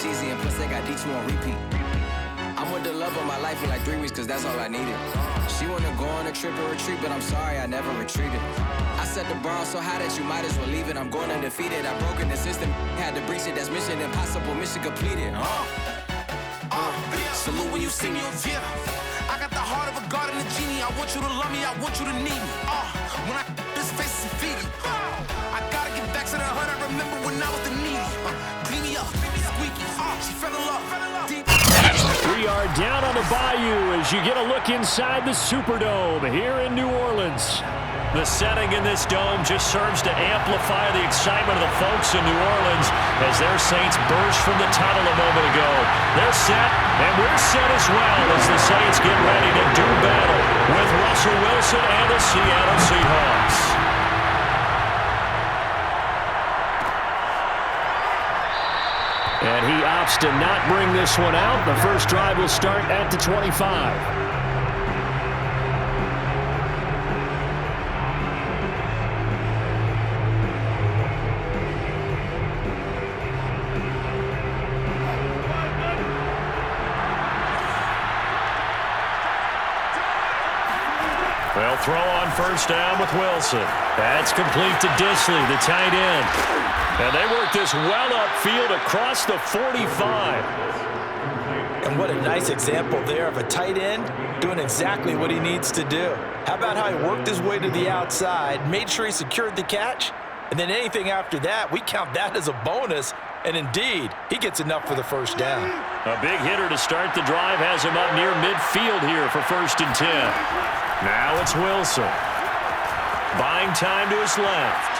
Jeezy, and plus they got D2 on repeat. I'm with the love of my life for like 3 weeks, cause that's all I needed. She wanna go on a trip or retreat, but I'm sorry, I never retreated. I set the bar so high that you might as well leave it. I'm going undefeated, I broke in the system, had to breach it, that's mission impossible, mission completed. Salute when you see me, yeah. I got the heart of a god and a genie. I want you to love me, I want you to need me. When I this face is feedy. I gotta get back to the hood, I remember when I was the needy. Clean me up, squeaky, she fell in love. We are down on the bayou as you get a look inside the Superdome here in New Orleans. The setting in this dome just serves to amplify the excitement of the folks in New Orleans as their Saints burst from the tunnel a moment ago. They're set, and we're set as well as the Saints get ready to do battle with Russell Wilson and the Seattle Seahawks. And he opts to not bring this one out. The first drive will start at the 25. They'll throw on first down with Wilson. That's complete to Disley, the tight end. And they work this well upfield across the 45. And what a nice example there of a tight end doing exactly what he needs to do. How about how he worked his way to the outside, made sure he secured the catch, and then anything after that, we count that as a bonus. And indeed, he gets enough for the first down. A big hitter to start the drive has him up near midfield here for 1st and 10. Now it's Wilson. Buying time to his left.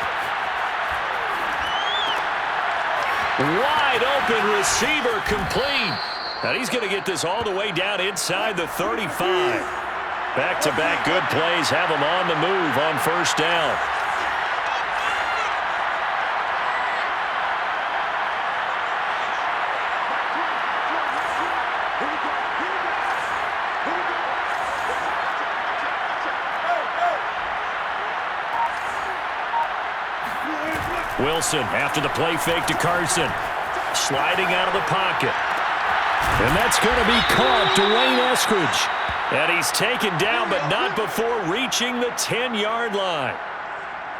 Wide open receiver complete. And he's going to get this all the way down inside the 35. Back-to-back good plays have him on the move on first down. Wilson after the play fake to Carson. Sliding out of the pocket. And that's going to be caught. Dwayne Eskridge. And he's taken down, but not before reaching the 10-yard line.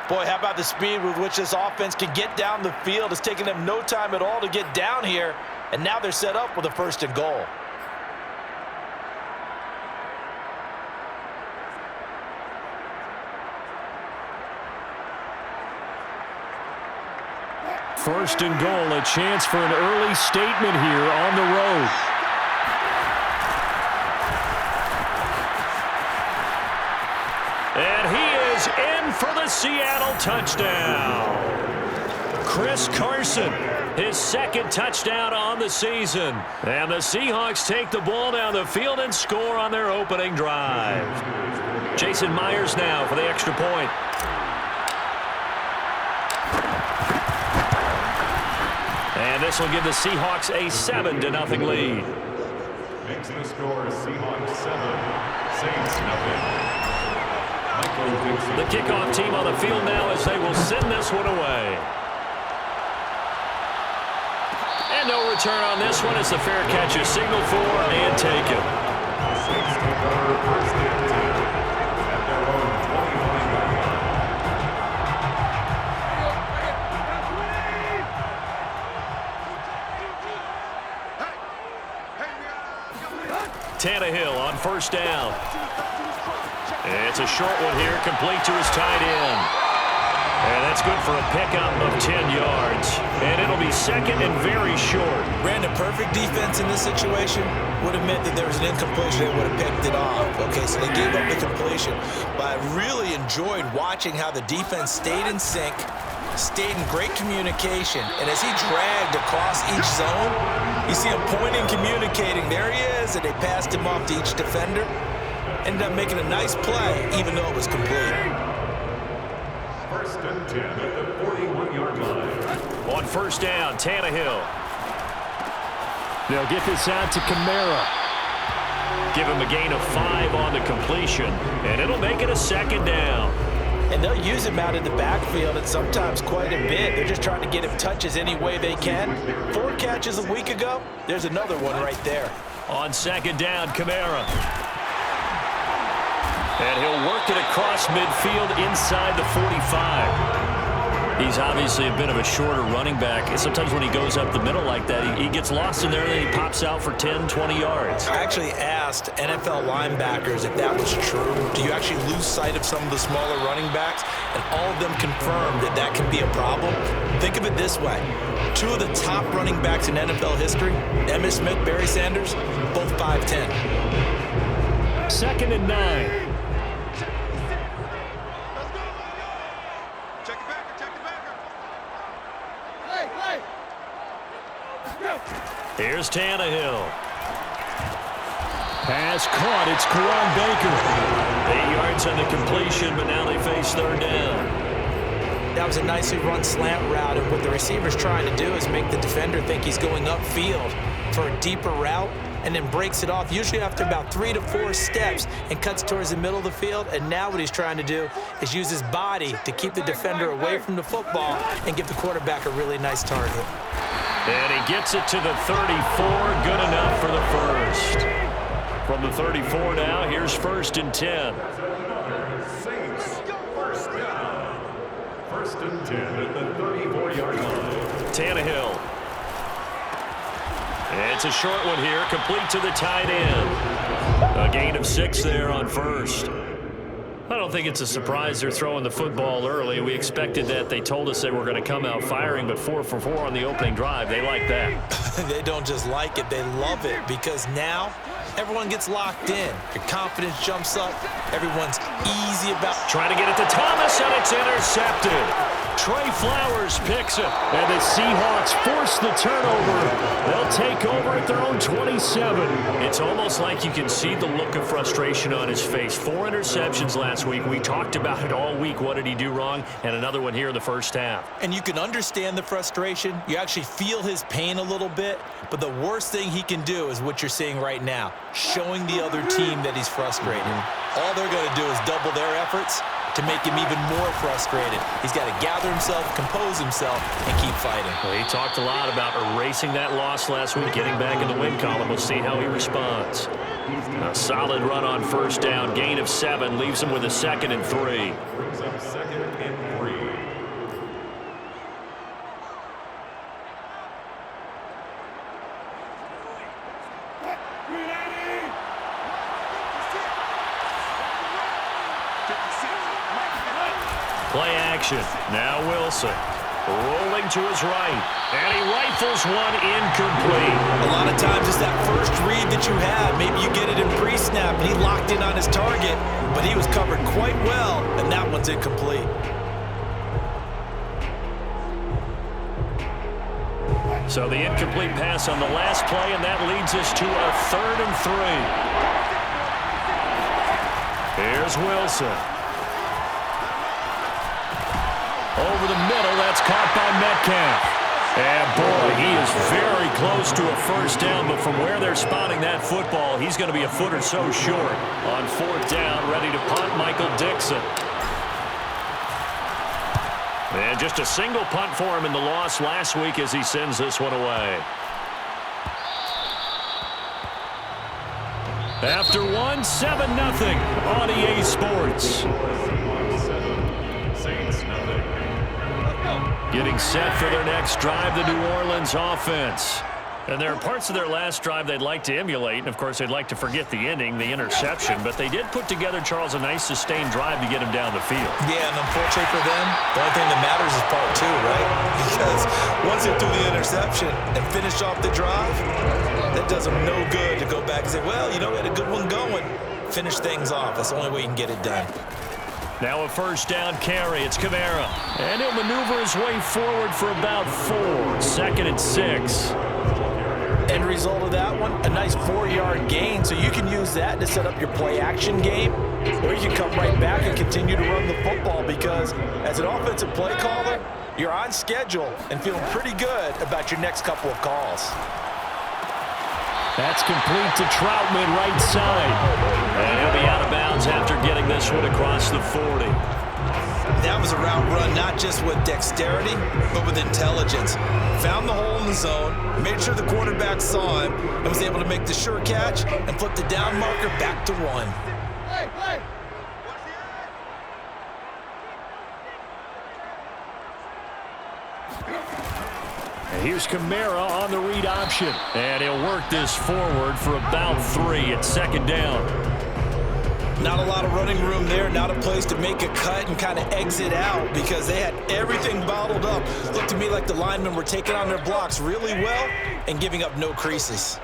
Boy, how about the speed with which this offense can get down the field? It's taken them no time at all to get down here. And now they're set up with a 1st and goal. First and goal, a chance for an early statement here on the road. And he is in for the Seattle touchdown. Chris Carson, his 2nd touchdown on the season. And the Seahawks take the ball down the field and score on their opening drive. Jason Myers now for the extra point. And this will give the Seahawks a 7-0 lead. Makes the score Seahawks 7, Saints 0. The kickoff team on the field now as they will send this one away. And no return on this one as the fair catch is signaled for and taken. Saints take over 1st and 10 at their own 25-yard line. Tannehill on first down. It's a short one here, complete to his tight end. And that's good for a pickup of 10 yards. And it'll be 2nd and very short. Ran a perfect defense in this situation. Would have meant that there was an incompletion. They would have picked it off. Okay, so they gave up the completion. But I really enjoyed watching how the defense stayed in sync, stayed in great communication. And as he dragged across each zone, you see him pointing, communicating. There he is, and they passed him off to each defender. Ended up making a nice play, even though it was complete. 1st and 10 at the 41-yard line. On first down, Tannehill. They'll get this out to Kamara. Give him a gain of 5 on the completion, and it'll make it a 2nd down. And they'll use him out in the backfield, and sometimes quite a bit. They're just trying to get him touches any way they can. 4 catches a week ago. There's another one right there. On second down, Kamara. And he'll work it across midfield inside the 45. He's obviously a bit of a shorter running back. Sometimes when he goes up the middle like that, he gets lost in there, and then he pops out for 10, 20 yards. I actually asked NFL linebackers if that was true. Do you actually lose sight of some of the smaller running backs? And all of them confirmed that that can be a problem. Think of it this way. 2 of the top running backs in NFL history, Emmitt Smith, Barry Sanders, both 5'10". 2nd and 9. Here's Tannehill. Pass caught. It's Karan Baker. 8 yards on the completion, but now they face 3rd down. That was a nicely run slant route, and what the receiver's trying to do is make the defender think he's going upfield for a deeper route, and then breaks it off, usually after about 3 to 4 steps, and cuts towards the middle of the field. And now what he's trying to do is use his body to keep the defender away from the football and give the quarterback a really nice target. And he gets it to the 34. Good enough for the first. From the 34 now, here's 1st and 10. Saints, first down. 1st and 10 at the 34-yard line. Tannehill. It's a short one here, complete to the tight end. A gain of 6 there on 1st. I don't think it's a surprise they're throwing the football early. We expected that. They told us they were going to come out firing, but 4 for 4 on the opening drive. They like that. They don't just like it, they love it, because now everyone gets locked in. Your confidence jumps up. Everyone's easy about trying to get it to Thomas, and it's intercepted. Trey Flowers picks it, and the Seahawks force the turnover. They'll take over at their own 27. It's almost like you can see the look of frustration on his face. 4 interceptions last week. We talked about it all week. What did he do wrong? And another one here in the first half. And you can understand the frustration. You actually feel his pain a little bit. But the worst thing he can do is what you're seeing right now, showing the other team that he's frustrated. All they're going to do is double their efforts to make him even more frustrated. He's got to gather himself, compose himself, and keep fighting. Well, he talked a lot about erasing that loss last week, getting back in the win column. We'll see how he responds. A solid run on 1st down. Gain of 7 leaves him with a 2nd and 3. Brings up 2nd and 3. Play action. Now Wilson. Rolling to his right. And he rifles one incomplete. A lot of times it's that first read that you have. Maybe you get it in pre-snap and he locked in on his target, but he was covered quite well, and that one's incomplete. So the incomplete pass on the last play, and that leads us to our 3rd and 3. Here's Wilson. Over the middle, that's caught by Metcalf. And boy, he is very close to a 1st down, but from where they're spotting that football, he's going to be a foot or so short. On 4th down, ready to punt, Michael Dixon. And just a single punt for him in the loss last week as he sends this one away. After 1, 7-0 on EA Sports. Getting set for their next drive, the New Orleans offense. And there are parts of their last drive they'd like to emulate. And, of course, they'd like to forget the ending, the interception. But they did put together, Charles, a nice sustained drive to get him down the field. Yeah, and unfortunately for them, the only thing that matters is part 2, right? Because once they threw the interception and finished off the drive, that does them no good to go back and say, well, you know, we had a good one going. Finish things off. That's the only way you can get it done. Now a 1st down carry. It's Kamara. And he'll maneuver his way forward for about 4. 2nd and 6. End result of that one, a nice 4-yard gain. So you can use that to set up your play-action game, or you can come right back and continue to run the football, because as an offensive play caller, you're on schedule and feeling pretty good about your next couple of calls. That's complete to Troutman, right side. And he'll be out of bounds after getting this one across the 40. That was a route run not just with dexterity, but with intelligence. Found the hole in the zone, made sure the quarterback saw him, and was able to make the sure catch and flip the down marker back to 1. Here's Kamara on the read option. And he'll work this forward for about 3 at 2nd down. Not a lot of running room there, not a place to make a cut and kind of exit out because they had everything bottled up. Looked to me like the linemen were taking on their blocks really well and giving up no creases.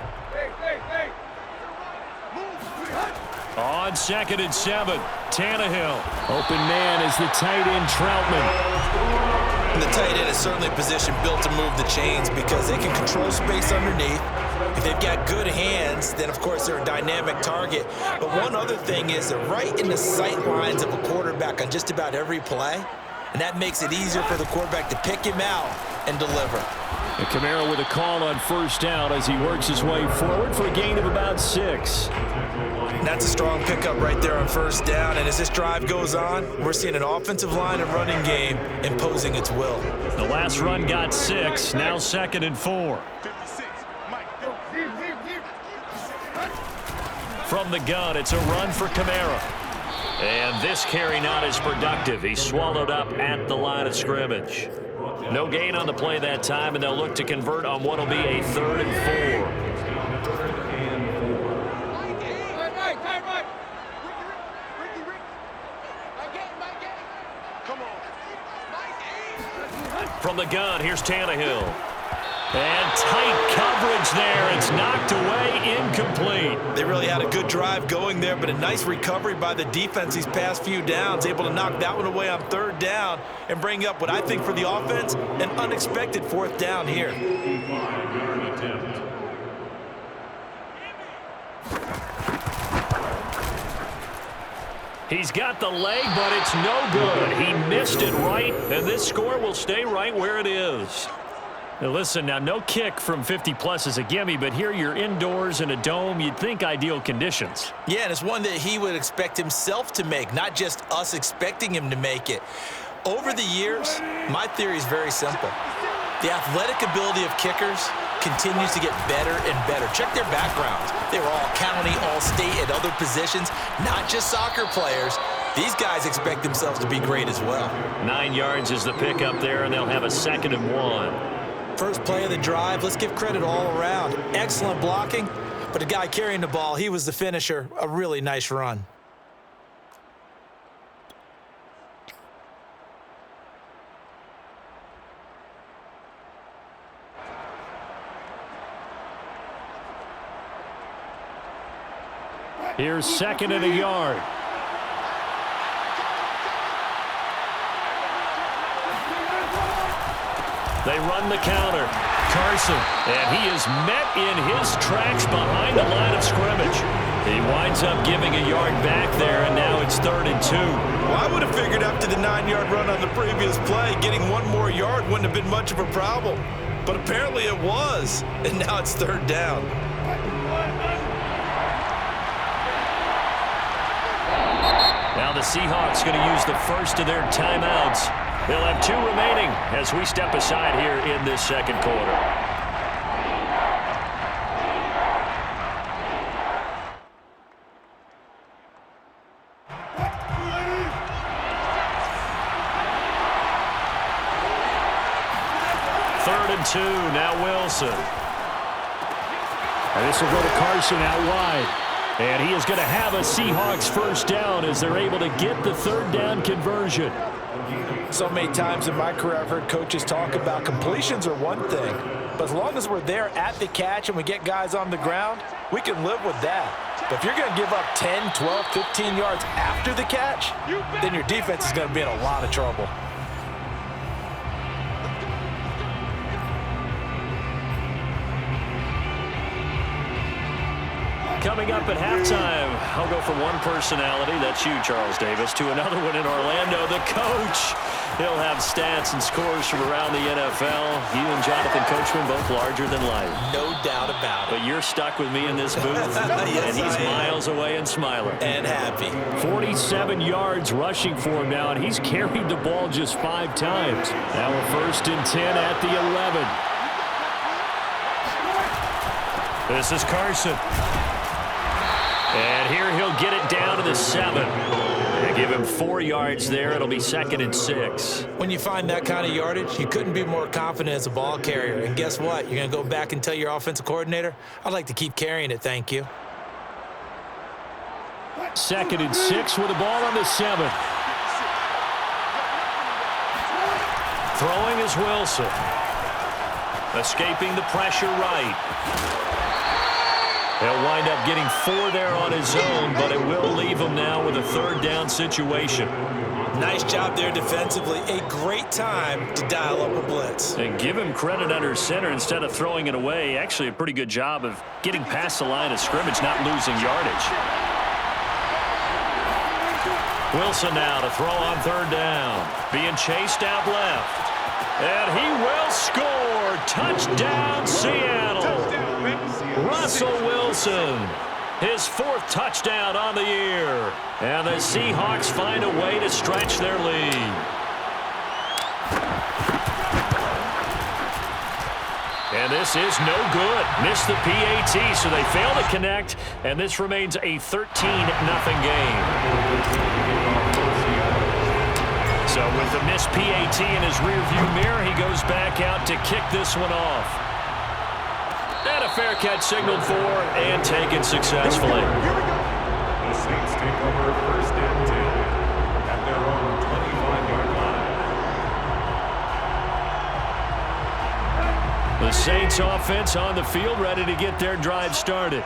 On 2nd and 7, Tannehill. Open man is the tight end, Troutman. And the tight end is certainly a position built to move the chains because they can control space underneath. If they've got good hands, then of course they're a dynamic target. But one other thing is they're right in the sight lines of a quarterback on just about every play. And that makes it easier for the quarterback to pick him out and deliver. And Kamara with a call on 1st down as he works his way forward for a gain of about 6. And that's a strong pickup right there on 1st down. And as this drive goes on, we're seeing an offensive line and running game imposing its will. The last run got 6. Now 2nd and 4. From the gun, it's a run for Kamara. And this carry not as productive. He's swallowed up at the line of scrimmage. No gain on the play that time, and they'll look to convert on what will be a 3rd and 4. From the gun, here's Tannehill. And tight coverage there. It's knocked away, incomplete. They really had a good drive going there, but a nice recovery by the defense these past few downs, able to knock that one away on 3rd down and bring up what I think for the offense, an unexpected 4th down here. He's got the leg, but it's no good. He missed it right, and this score will stay right where it is. Now listen, now no kick from 50-plus is a gimme, but here you're indoors in a dome. You'd think ideal conditions. Yeah, and it's one that he would expect himself to make, not just us expecting him to make it. Over the years, my theory is very simple. The athletic ability of kickers continues to get better and better. Check their backgrounds. They were all county, all state at other positions, not just soccer players. These guys expect themselves to be great as well. 9 yards is the pickup there, and they'll have a 2nd and 1. First play of the drive, let's give credit all around. Excellent blocking, but the guy carrying the ball, he was the finisher. A really nice run. Here's 2nd and a yard. They run the counter. Carson, and he is met in his tracks behind the line of scrimmage. He winds up giving a yard back there, and now it's 3rd and 2. Well, I would have figured after the 9-yard run on the previous play, getting 1 more yard wouldn't have been much of a problem. But apparently it was, and now it's 3rd down. Now the Seahawks going to use the first of their timeouts. They'll have 2 remaining as we step aside here in this 2nd quarter. Third and 2, now Wilson. And this will go to Carson out wide. And he is going to have a Seahawks 1st down as they're able to get the 3rd down conversion. So many times in my career I've heard coaches talk about completions are one thing, but as long as we're there at the catch and we get guys on the ground, we can live with that. But if you're going to give up 10, 12, 15 yards after the catch, then your defense is going to be in a lot of trouble. coming up at halftime. I'll go from one personality, that's you, Charles Davis, to another one in Orlando, the coach. He'll have stats and scores from around the NFL. You and Jonathan Coachman both larger than life. No doubt about it. But you're stuck with me in this booth, Yes, and he's I am. miles away and smiling. And happy. 47 yards rushing for him now, and he's carried the ball just 5 times. Now we're 1st and 10 at the 11. This is Carson. And here he'll get it down to the 7. They give him 4 yards there. It'll be 2nd and 6. When you find that kind of yardage, you couldn't be more confident as a ball carrier. And guess what? You're going to go back and tell your offensive coordinator, I'd like to keep carrying it, thank you. 2nd and 6 with the ball on the 7. Throwing is Wilson. Escaping the pressure right. He'll wind up getting 4 there on his own, but it will leave him now with a 3rd down situation. Nice job there defensively. A great time to dial up a blitz. And give him credit under center instead of throwing it away. Actually a pretty good job of getting past the line of scrimmage, not losing yardage. Wilson now to throw on 3rd down. Being chased out left. And he will score. Touchdown, Seattle. Russell Wilson, his 4th touchdown on the year. And the Seahawks find a way to stretch their lead. And this is no good. Missed the PAT, so they fail to connect. And this remains a 13-0 game. So with the missed PAT in his rearview mirror, he goes back out to kick this one off. And a fair catch signaled for and taken successfully. The Saints take over 1st and 10 at their own 25-yard line. The Saints offense on the field, ready to get their drive started.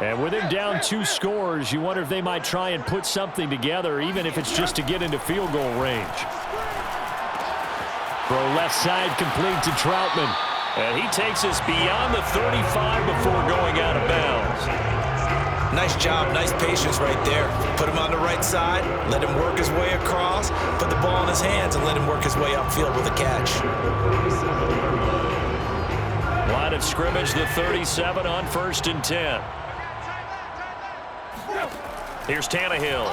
And with him down 2 scores, you wonder if they might try and put something together, even if it's just to get into field goal range. Throw left side complete to Troutman. And he takes us beyond the 35 before going out of bounds. Nice job, nice patience right there. Put him on the right side, let him work his way across, put the ball in his hands, and let him work his way upfield with a catch. Line of scrimmage, the 37 on 1st and 10. Here's Tannehill.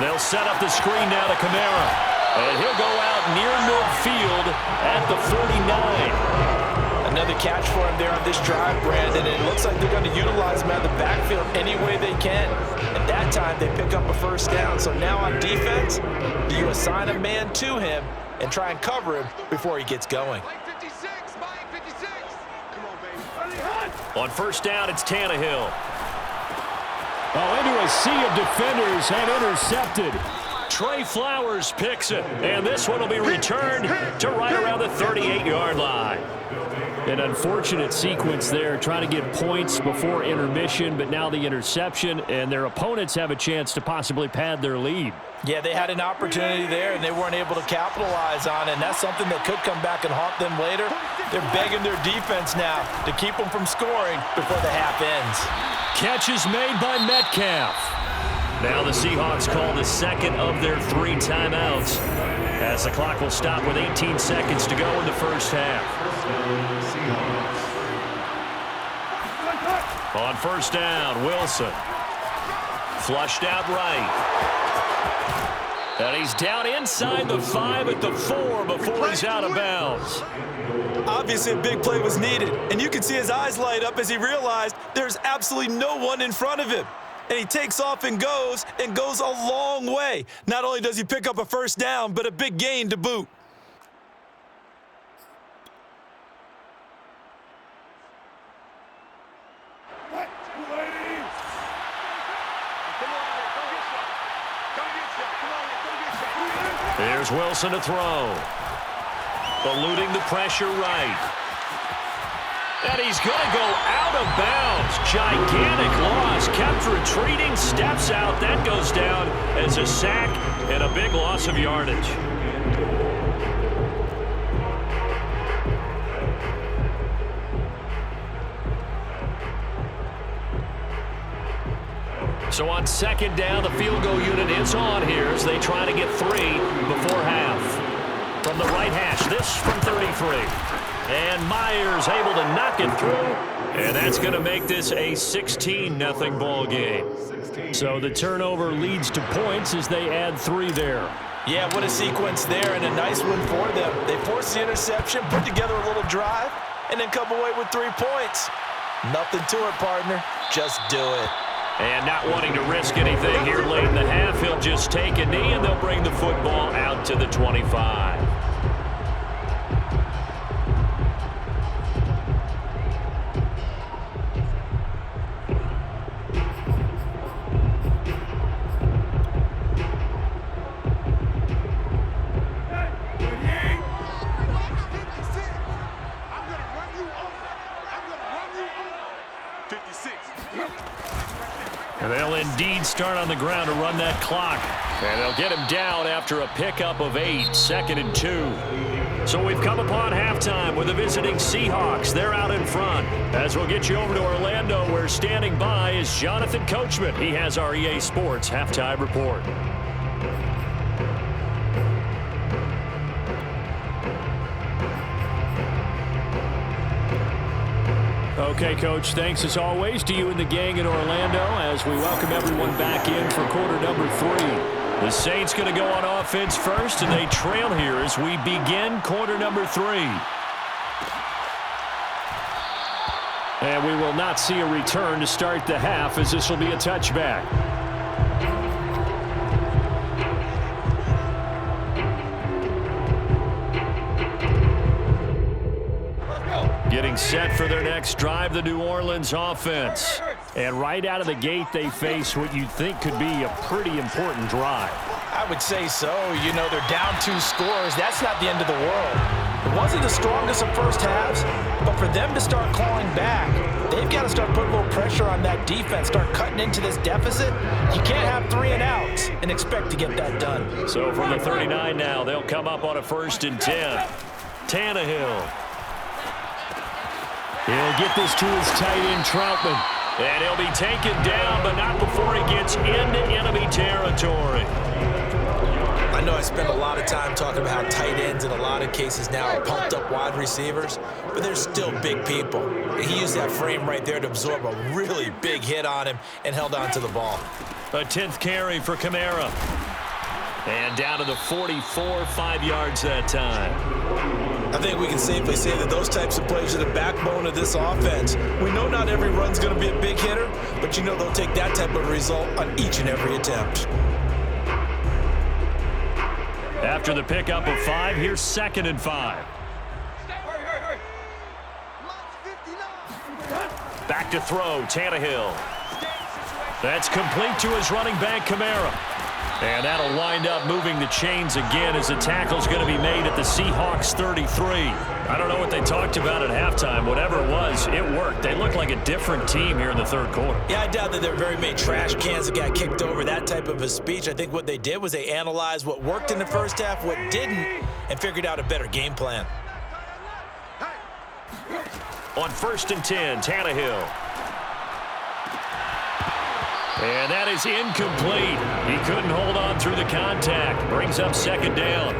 They'll set up the screen now to Kamara. And he'll go out near midfield at the 49. Another catch for him there on this drive, Brandon, and it looks like they're going to utilize him out of the backfield any way they can. And that time they pick up a 1st down. So now on defense, do you assign a man to him and try and cover him before he gets going? On 1st down, it's Tannehill. Oh, into a sea of defenders and intercepted. Trey Flowers picks it, and this one will be returned to right around the 38-yard line. An unfortunate sequence there, trying to get points before intermission, but now the interception, and their opponents have a chance to possibly pad their lead. Yeah, they had an opportunity there, and they weren't able to capitalize on it, and that's something that could come back and haunt them later. They're begging their defense now to keep them from scoring before the half ends. Catch is made by Metcalf. Now the Seahawks call the 2nd of their 3 timeouts, as the clock will stop with 18 seconds to go in the 1st half. On 1st down, Wilson. Flushed out right. And he's down inside the 5 at the 4 before he's out of bounds. Obviously, a big play was needed, and you can see his eyes light up as he realized there's absolutely no one in front of him. And he takes off and goes a long way. Not only does he pick up a 1st down, but a big gain to boot. Here's Wilson to throw. Eluding the pressure right. And he's going to go out of bounds. Gigantic loss. Kept retreating. Steps out. That goes down as a sack and a big loss of yardage. So on second down, the field goal unit is on here as they try to get 3 before half. From the right hash, this from 33. And Myers able to knock it through. And that's going to make this a 16-0 ball game. So the turnover leads to points as they add 3 there. Yeah, what a sequence there, and a nice one for them. They force the interception, put together a little drive, and then come away with 3 points. Nothing to it, partner. Just do it. And not wanting to risk anything here late in the half, he'll just take a knee, and they'll bring the football out to the 25. And they'll indeed start on the ground to run that clock. And they'll get him down after a pickup of 8, 2nd and 2. So we've come upon halftime with the visiting Seahawks. They're out in front. As we'll get you over to Orlando, where standing by is Jonathan Coachman. He has our EA Sports halftime report. Okay, Coach, thanks as always to you and the gang in Orlando as we welcome everyone back in for quarter number 3. The Saints going to go on offense first, and they trail here as we begin quarter number 3. And we will not see a return to start the half as this will be a touchback. Getting set for their next drive, the New Orleans offense. And right out of the gate, they face what you'd think could be a pretty important drive. I would say so. You know, they're down 2 scores. That's not the end of the world. It wasn't the strongest of first halves, but for them to start clawing back, they've got to start putting a little pressure on that defense, start cutting into this deficit. You can't have 3 and outs and expect to get that done. So from the 39 now, they'll come up on a 1st and 10. Tannehill. He'll get this to his tight end, Troutman. And he'll be taken down, but not before he gets into enemy territory. I know I spend a lot of time talking about how tight ends in a lot of cases now are pumped up wide receivers, but they're still big people. He used that frame right there to absorb a really big hit on him and held on to the ball. A 10th carry for Kamara. And down to the 44, 5 yards that time. I think we can safely say that those types of plays are the backbone of this offense. We know not every run's going to be a big hitter, but you know they'll take that type of result on each and every attempt. After the pickup of 5, here's 2nd and 5. Back to throw, Tannehill. That's complete to his running back, Kamara. And that'll wind up moving the chains again as the tackle's going to be made at the Seahawks 33. I don't know what they talked about at halftime. Whatever it was, it worked. They look like a different team here in the 3rd quarter. Yeah, I doubt that there were very many trash cans that got kicked over, that type of a speech. I think what they did was they analyzed what worked in the first half, what didn't, and figured out a better game plan. On 1st and 10, Tannehill. And that is incomplete. He couldn't hold on through the contact. Brings up 2nd down.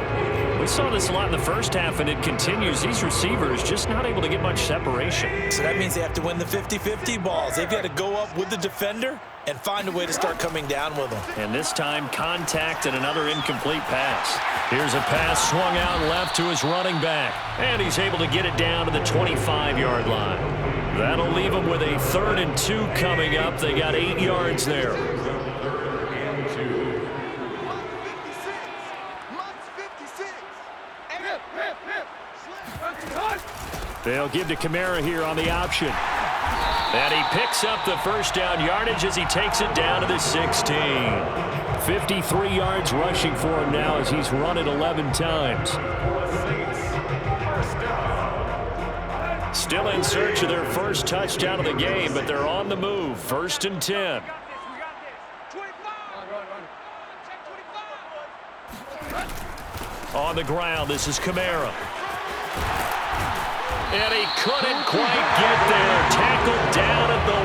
We saw this a lot in the first half, and it continues. These receivers just not able to get much separation. So that means they have to win the 50-50 balls. They've got to go up with the defender and find a way to start coming down with them. And this time, contact and another incomplete pass. Here's a pass swung out left to his running back. And he's able to get it down to the 25-yard line. That'll leave them with a 3rd and 2 coming up. They got 8 yards there. They'll give to Kamara here on the option. And he picks up the 1st down yardage as he takes it down to the 16. 53 yards rushing for him now as he's run it 11 times. Still in search of their first touchdown of the game, but they're on the move. 1st and 10. On the ground, this is Kamara. And he couldn't quite get there. Tackled down at the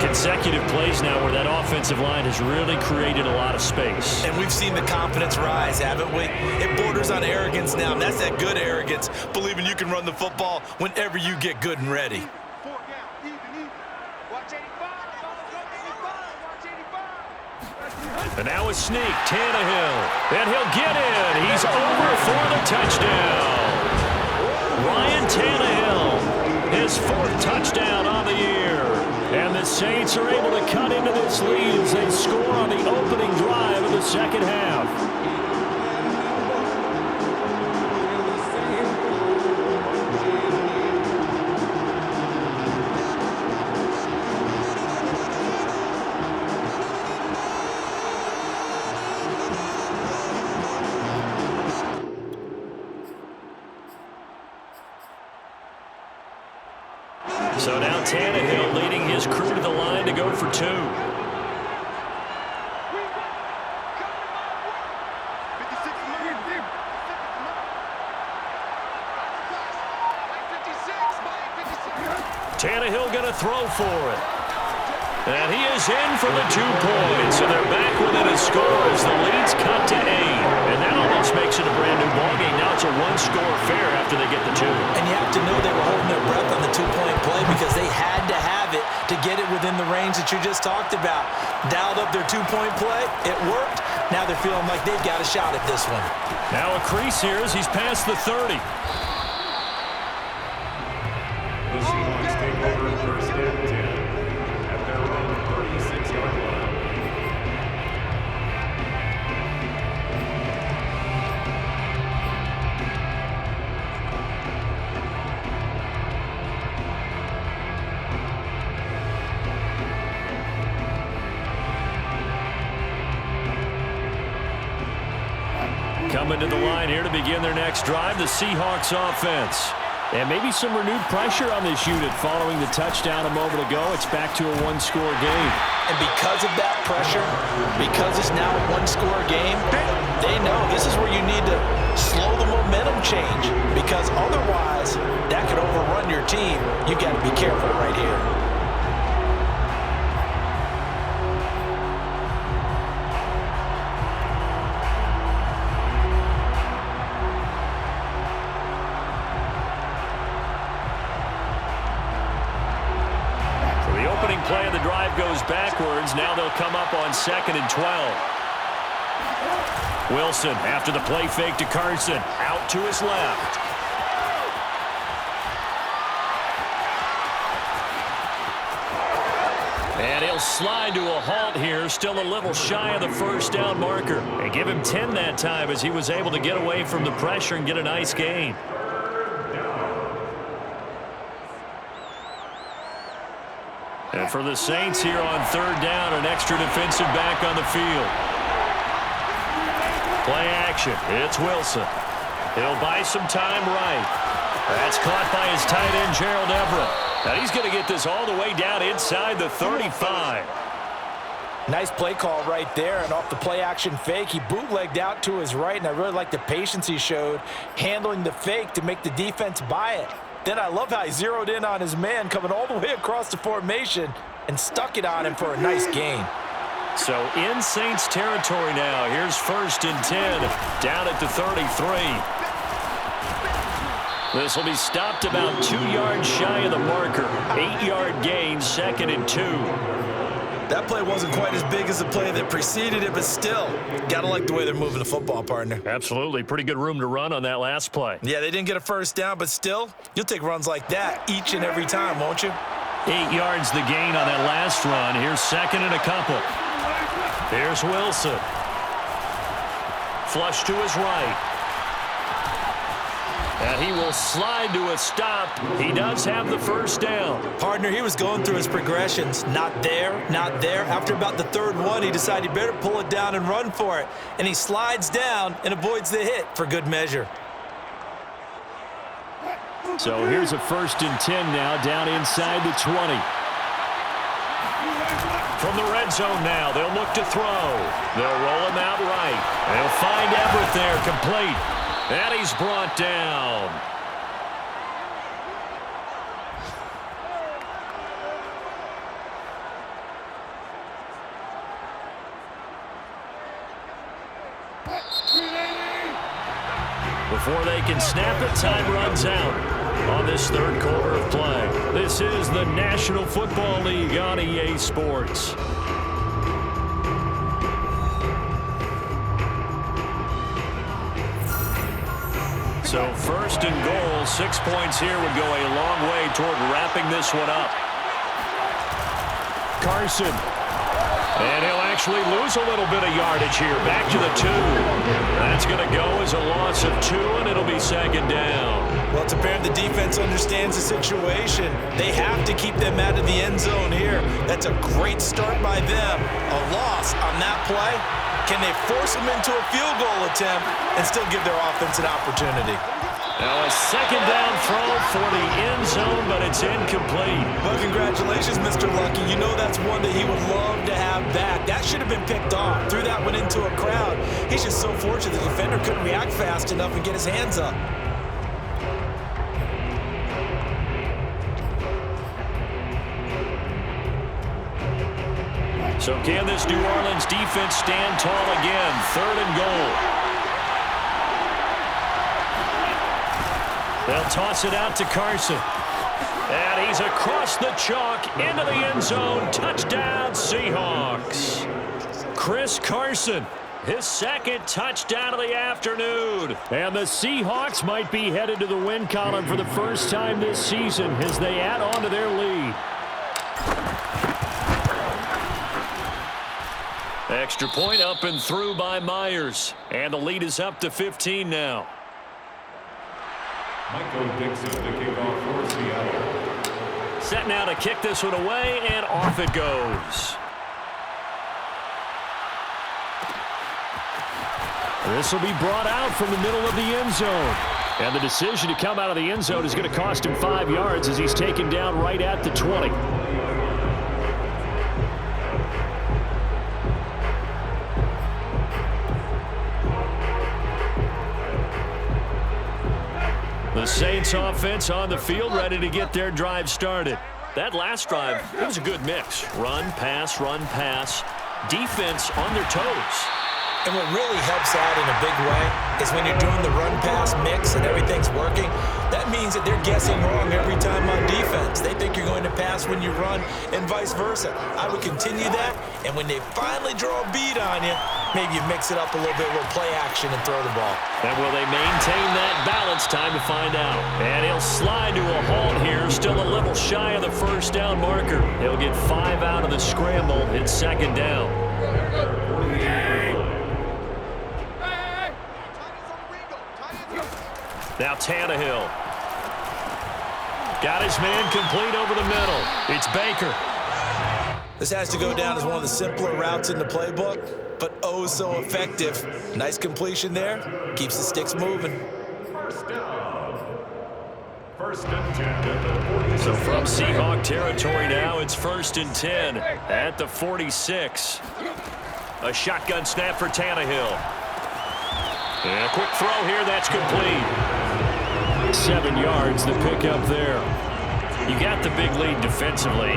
1. Consecutive plays now where that offensive line has really created a lot of space. And we've seen the confidence rise, haven't we? It borders on arrogance now, and that's that good arrogance, believing you can run the football whenever you get good and ready. And now a sneak, Tannehill. And he'll get in. He's over for the touchdown. Ryan Tannehill, his 4th touchdown on the year. And the Saints are able to cut into this lead as they score on the opening drive of the second half. So now Tannehill leading his crew to the line to go for 2. Tannehill going to throw for it. And he is in for the 2 points. And they're back within a score as the lead's cut to 8. And that almost makes it a brand new ballgame. Now it's a 1-score affair after they get the 2. And you have to know they were holding their breath on the 2-point play because they had to have it to get it within the range that you just talked about. Dialed up their 2-point play. It worked. Now they're feeling like they've got a shot at this one. Now a crease here as he's past the 30. The Seahawks take over 1st and 10 at their own 36-yard line. Coming to the line here to begin their next drive, the Seahawks offense. And maybe some renewed pressure on this unit following the touchdown a moment ago. It's back to a 1-score game. And because of that pressure, because it's now a 1-score game, they know this is where you need to slow the momentum change because otherwise that could overrun your team. You got to be careful right here. Play of the drive goes backwards. Now they'll come up on 2nd and 12. Wilson after the play fake to Carson. Out to his left. And he'll slide to a halt here. Still a little shy of the 1st down marker. And give him 10 that time as he was able to get away from the pressure and get a nice gain. And for the Saints here on 3rd down, an extra defensive back on the field. Play action. It's Wilson. He'll buy some time right. That's caught by his tight end, Gerald Everett. Now he's going to get this all the way down inside the 35. Nice play call right there, and off the play action fake, he bootlegged out to his right, and I really like the patience he showed handling the fake to make the defense buy it. Then I love how he zeroed in on his man coming all the way across the formation and stuck it on him for a nice gain. So in Saints territory now. Here's 1st and 10 down at the 33. This will be stopped about 2 yards shy of the marker. 8-yard gain, 2nd and 2. That play wasn't quite as big as the play that preceded it, but still, gotta like the way they're moving the football, partner. Absolutely. Pretty good room to run on that last play. Yeah, they didn't get a 1st down, but still, you'll take runs like that each and every time, won't you? 8 yards the gain on that last run. Here's 2nd and a couple. Here's Wilson. Flush to his right. And he will slide to a stop. He does have the 1st down. Partner, he was going through his progressions. Not there, not there. After about the 3rd one, he decided he better pull it down and run for it. And he slides down and avoids the hit for good measure. So here's a 1st and 10 now down inside the 20. From the red zone now, they'll look to throw. They'll roll him out right. They'll find Everett there, complete. And he's brought down. Before they can snap it, time runs out on this third quarter of play. This is the National Football League on EA Sports. So first and goal, 6 points here would go a long way toward wrapping this one up. Carson. And he'll actually lose a little bit of yardage here. Back to the 2. That's going to go as a loss of 2, and it'll be second down. Well, it's apparent the defense understands the situation. They have to keep them out of the end zone here. That's a great start by them. A loss on that play. Can they force them into a field goal attempt and still give their offense an opportunity? Now a second down throw for the end zone, but it's incomplete. Well, congratulations, Mr. Lucky. You know that's one that he would love to have back. That should have been picked off. Threw that one into a crowd. He's just so fortunate the defender couldn't react fast enough and get his hands up. So can this New Orleans defense stand tall again? Third and goal. They'll toss it out to Carson. And he's across the chalk into the end zone. Touchdown, Seahawks. Chris Carson, his second touchdown of the afternoon. And the Seahawks might be headed to the win column for the first time this season as they add on to their lead. Extra point up and through by Myers. And the lead is up to 15 now. Michael Dixon, the kickoff for Seattle. Set now to kick this one away, and off it goes. This will be brought out from the middle of the end zone. And the decision to come out of the end zone is going to cost him 5 yards as he's taken down right at the 20. The Saints offense on the field, ready to get their drive started. That last drive, it was a good mix. Run, pass, defense on their toes. And what really helps out in a big way is when you're doing the run-pass mix and everything's working, that means that they're guessing wrong every time on defense. They think you're going to pass when you run and vice versa. I would continue that, and when they finally draw a beat on you, maybe you mix it up a little bit, a little play action and throw the ball. And will they maintain that balance? Time to find out. And he'll slide to a halt here, still a little shy of the first down marker. He'll get 5 out of the scramble. It's second down. Now Tannehill. Got his man complete over the middle. It's Baker. This has to go down as one of the simpler routes in the playbook, but oh so effective. Nice completion there. Keeps the sticks moving. First down. First and 10 at the 46. So from Seahawk territory now, it's first and 10 at the 46. A shotgun snap for Tannehill. And a quick throw here, that's complete. 7 yards, the pickup there. You got the big lead defensively.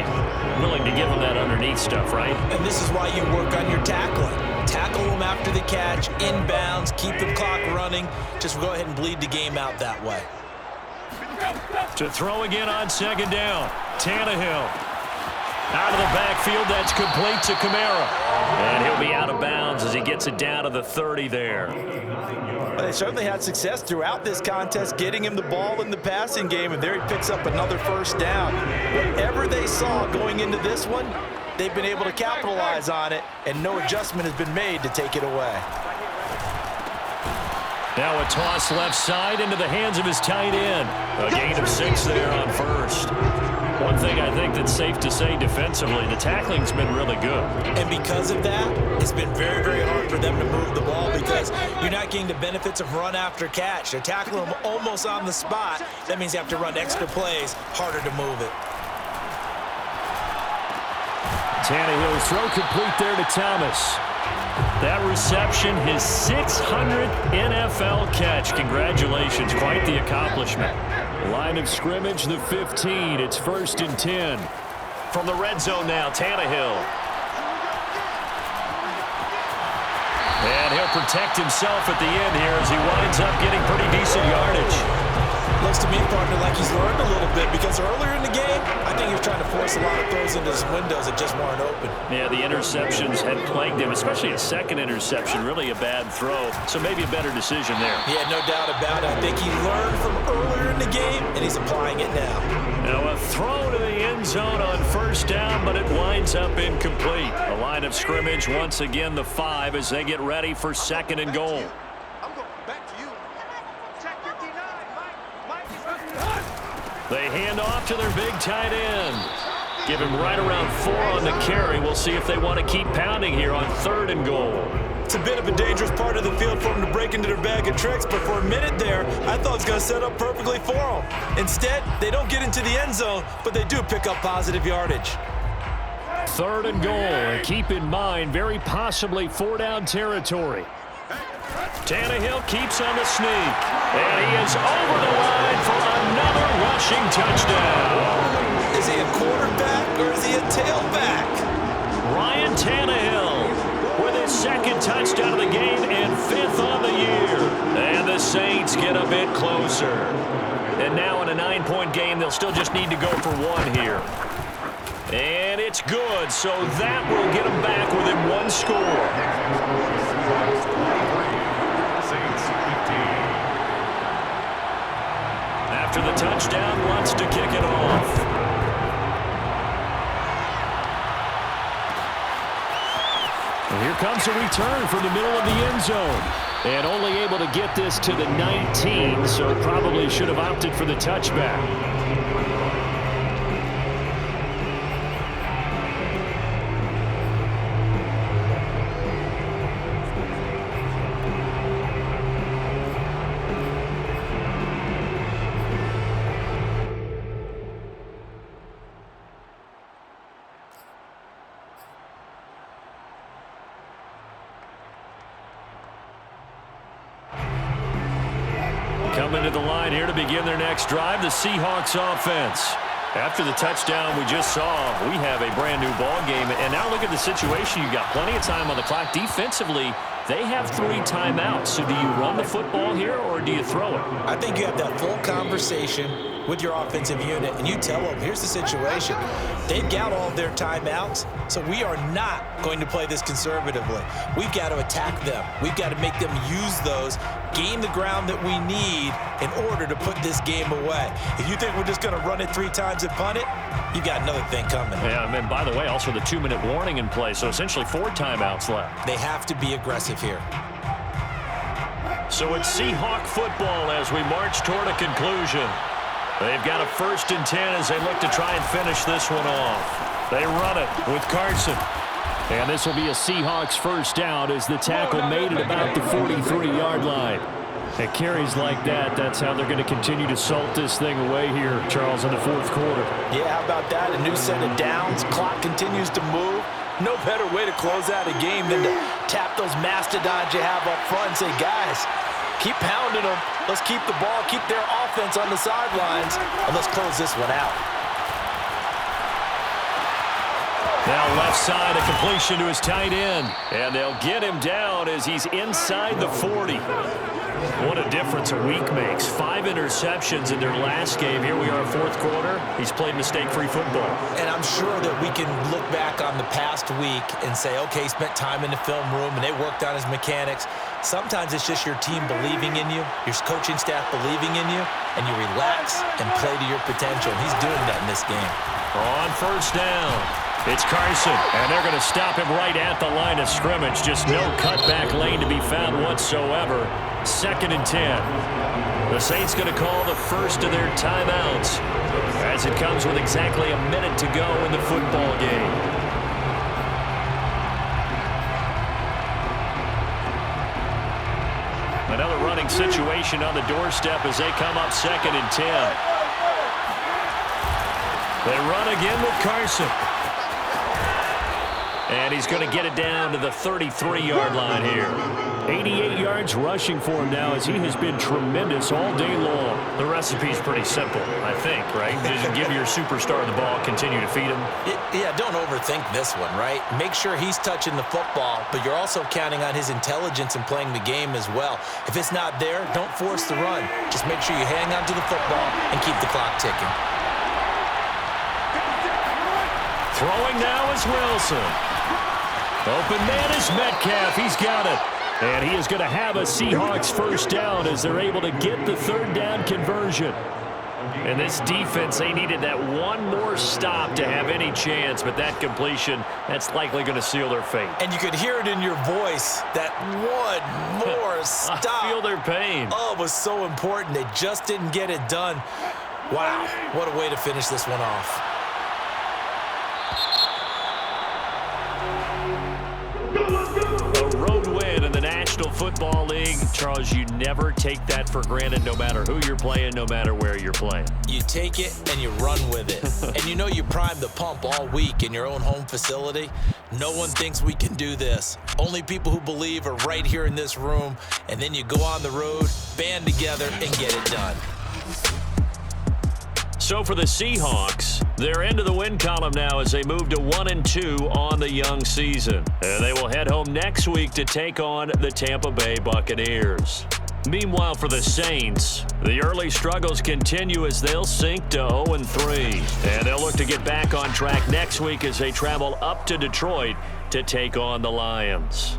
Willing to give them that underneath stuff, right? And this is why you work on your tackling. Tackle them after the catch, inbounds, keep the clock running. Just go ahead and bleed the game out that way. To throw again on second down. Tannehill. Out of the backfield, that's complete to Kamara. And he'll be out of bounds as he gets it down to the 30 there. Well, they certainly had success throughout this contest, getting him the ball in the passing game, and there he picks up another first down. Whatever they saw going into this one, they've been able to capitalize on it, and no adjustment has been made to take it away. Now a toss left side into the hands of his tight end. A gain of 6 there on first. One thing I think that's safe to say defensively, the tackling's been really good. And because of that, it's been very, very hard for them to move the ball because you're not getting the benefits of run after catch. They're tackling them almost on the spot. That means you have to run extra plays, harder to move it. Tannehill's throw complete there to Thomas. That reception, his 600th NFL catch. Congratulations, quite the accomplishment. Line of scrimmage, the 15. It's first and 10. From the red zone now, Tannehill. And he'll to protect himself at the end here as he winds up getting pretty decent yardage. Looks to me, partner, like he's learned a little bit because earlier in the game, I think he was trying to force a lot of throws into his windows that just weren't open. Yeah, the interceptions had plagued him, especially a second interception, really a bad throw. So maybe a better decision there. Yeah, no doubt about it. I think he learned from earlier in the game, and he's applying it now. Now a throw to the end zone on first down, but it winds up incomplete. The line of scrimmage once again the 5 as they get ready for second and goal. They hand off to their big tight end. Give him right around 4 on the carry. We'll see if they want to keep pounding here on third and goal. It's a bit of a dangerous part of the field for them to break into their bag of tricks, but for a minute there, I thought it was going to set up perfectly for them. Instead, they don't get into the end zone, but they do pick up positive yardage. Third and goal. And keep in mind, very possibly 4-down territory. Tannehill keeps on the sneak, and he is over the line for another rushing touchdown. Is he a quarterback or is he a tailback? Ryan Tannehill with his second touchdown of the game and 5th on the year. And the Saints get a bit closer. And now in a 9-point game, they'll still just need to go for 1 here. And it's good, so that will get them back within 1 score. After the touchdown, wants to kick it off. And here comes a return from the middle of the end zone. And only able to get this to the 19, so probably should have opted for the touchback. Coming to the line here to begin their next drive, the Seahawks offense. After the touchdown we just saw, we have a brand new ball game. And now look at the situation. You've got plenty of time on the clock. Defensively, they have 3 timeouts. So do you run the football here or do you throw it? I think you have that full conversation with your offensive unit, and you tell them, here's the situation. They've got all their timeouts, so we are not going to play this conservatively. We've got to attack them. We've got to make them use those, gain the ground that we need in order to put this game away. If you think we're just going to run it 3 times and punt it, you've got another thing coming. Yeah, and by the way, also the 2-minute warning in play, so essentially 4 timeouts left. They have to be aggressive here. So it's Seahawk football as we march toward a conclusion. They've got a 1st and 10 as they look to try and finish this one off. They run it with Carson. And this will be a Seahawks first down as the tackle made at about the 43-yard line. At carries like that, that's how they're going to continue to salt this thing away here, Charles, in the 4th quarter. Yeah, how about that? A new set of downs. Clock continues to move. No better way to close out a game than to tap those mastodons you have up front and say, guys, keep pounding them. Let's keep the ball, keep their offense on the sidelines, and let's close this one out. Now left side, a completion to his tight end. And they'll get him down as he's inside the 40. What a difference a week makes. 5 interceptions in their last game. Here we are, 4th quarter. He's played mistake-free football. And I'm sure that we can look back on the past week and say, okay, he spent time in the film room and they worked on his mechanics. Sometimes it's just your team believing in you, your coaching staff believing in you, and you relax and play to your potential. And he's doing that in this game. On first down, it's Carson, and they're going to stop him right at the line of scrimmage. Just no cutback lane to be found whatsoever. 2nd and 10. The Saints going to call the first of their timeouts as it comes with exactly a minute to go in the football game. Another running situation on the doorstep as they come up 2nd and 10. They run again with Carson. And he's going to get it down to the 33-yard line here. 88 yards rushing for him now as he has been tremendous all day long. The recipe's pretty simple, I think, right? Just give your superstar the ball, continue to feed him. Yeah, don't overthink this one, right? Make sure he's touching the football, but you're also counting on his intelligence in playing the game as well. If it's not there, don't force the run. Just make sure you hang on to the football and keep the clock ticking. Throwing now is Wilson. Open man is Metcalf. He's got it. And he is going to have a Seahawks first down as they're able to get the third down conversion. And this defense, they needed that one more stop to have any chance, but that completion, that's likely going to seal their fate. And you could hear it in your voice, that one more stop. I feel their pain. Oh, it was so important. They just didn't get it done. Wow, what a way to finish this one off. A road win in the National Football League. Charles, you never take that for granted no matter who you're playing, no matter where you're playing. You take it and you run with it. And you know you primed the pump all week in your own home facility. No one thinks we can do this. Only people who believe are right here in this room. And then you go on the road, band together, and get it done. So for the Seahawks, they're into the win column now as they move to 1-2 on the young season. And they will head home next week to take on the Tampa Bay Buccaneers. Meanwhile, for the Saints, the early struggles continue as they'll sink to 0-3. And they'll look to get back on track next week as they travel up to Detroit to take on the Lions.